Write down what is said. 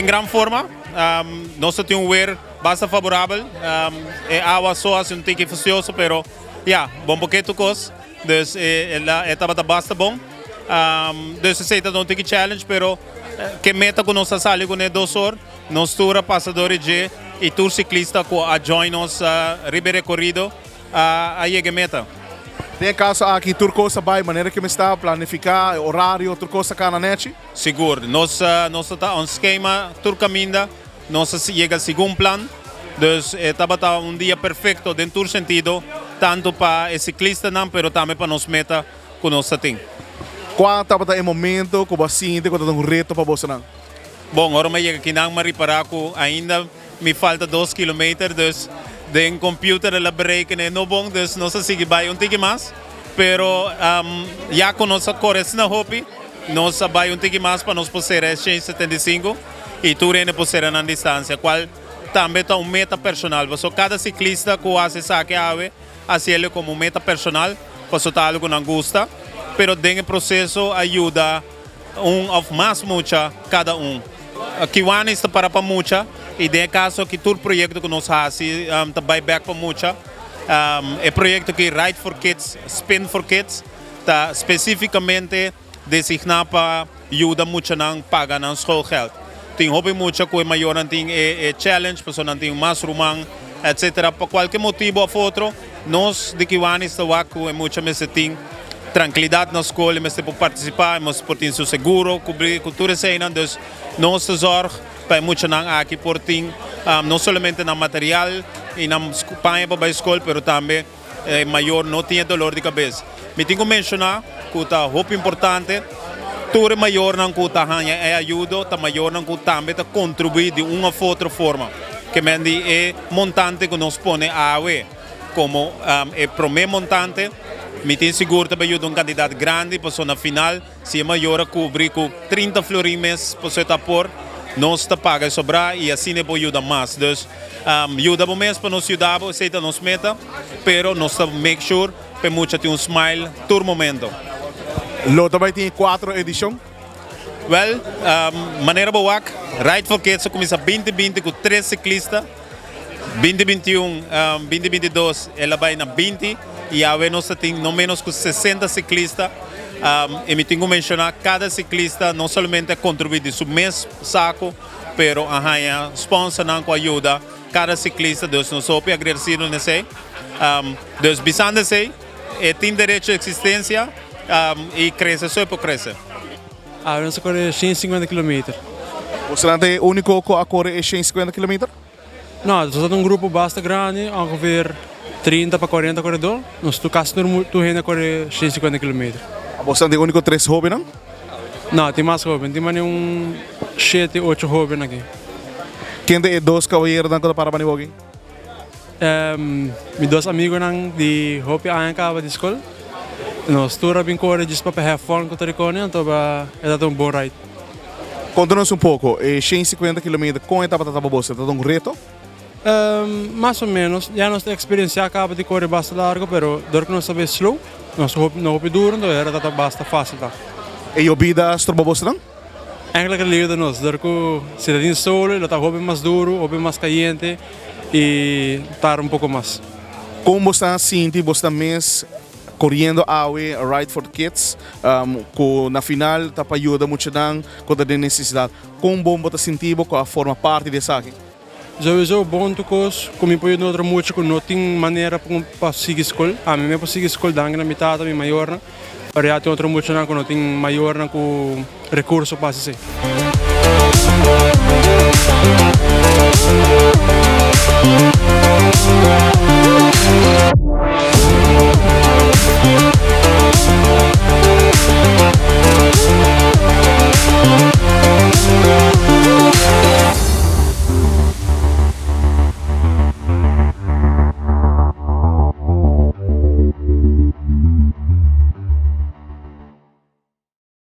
gran forma. Nós temos um weer bastante favorável. A água só assim um tique fucioso, pero bom pouquinho coisa. Dus ela estava bastante bom. Dus aceita um tique challenge, pero que meta com nossa sala com 2 horas, nós tura passadores de e tour ciclista com a join nos Ribeirão Corrido a chegar meta. Tem caso aqui turcosa vai maneira que me está planificar horário turcosa cá na net? Seguro. Nós tá um esquema turcaminda, nós chega segundo plano. Dus estava dia perfeito dentro do sentido tanto para o ciclista não, pero também para nos meta com nós tem. Qual estava o momento que você sente quando um reto para você não? Bom, agora me chega aqui não me reparar que ainda me falta 2 km, dus de computer ela break não bom, dus nós sigue vai tique mais, pero já com nossa corrente na hopi, nós vai tique mais para nós poder 175 e tu ainda poder na distância, qual também tá meta personal, porque cada ciclista que hace saque ave, assim ele como meta personal, porque tá algo que não gosta, pero dentro processo ajuda ou mais mucha cada Kiwani está para mucha. E de caso que todo projeto que nós fazemos também back para muita é projeto que Ride for Kids, Spin for Kids, está especificamente designado para ajudar muito a pagar o schoolgeld. Tem hobby muito que é maior, tem challenge, pessoas têm mais romano, etc. Por qualquer motivo ou outro, nós de Kiwani estamos aqui muito mais tem tranquilidade na escola, mas para participar, mas por ter seu seguro, cobrir cultura cena, então nós zorg para muito aqui por ter não somente na material e na panha para a escola, mas também maior não tinha dolor de cabeça. Me tenho que mencionar que é muito importante, tudo maior não que é ajuda, tá maior não que também tá contribuir de uma ou outra forma, que é montante que nos põe a AUE, como é primeiro montante. Me tenho seguro que vai ajudar candidato grande, para na final, se é maior a cobrir com 30 florimes, para você por nós está paga sobrar e assim é para ajudar mais. Então, ajuda mesmo para nos ajudar, aceita nos meta, pero nós está make sure para muito ter smile todo momento. Lo também tem 4 edições? Well, maneira boa, Ride for Kids começa 2020 com 3 ciclistas, 2021, 2022 ela vai na 20 e a nós tem no menos que 60 ciclistas. E me tenho que mencionar cada ciclista não somente contribui de seu mesmo saco, pero a sponsor não ajuda cada ciclista, Deus nos soube agradecido nesse. Deus bisando se tem direito à existência e cresce só por crescer. Nós corremos 150 km. Você não é o único que corre 150 km? Não, nós temos grupo bastante grande, ongeveer 30 para 40 corredores. Nós tocamos tu ainda corre 150 km. Você não é o único 3 hobby, não? Não, tem mais jovens, tem mais 7, 8 jovens aqui. Quem é 2 cavalheiros que para para aqui? Meus 2 amigos de hobby acaba de escola. Nós todos bem correr para have fun com o Toricone, então é um bom ride. Conta-nos pouco, 150 km, com a etapa da você, está um reto? Mais ou menos, já nossa experiência acaba de correr bastante largo, mas dor que nós sabemos slow, nós não hobby duro, então era bastante fácil. E a vida estroba você não? Eigenlijk liefde nós, dor que se tem solo, ele está hobby mais duro, hobby mais caliente e estar pouco mais. Como você sente, você mesmo correndo a Ride for Kids, que na final está para ajudar muito quando tem necessidade. Como você sente que a forma parte dessa aqui? Sowieso bom tukos, kung po yun outro muito com não tem maneira para seguir escola. A mim para seguir escola dang na mitad mi maior na. Para outro muito na com não tem maior na com recurso para se.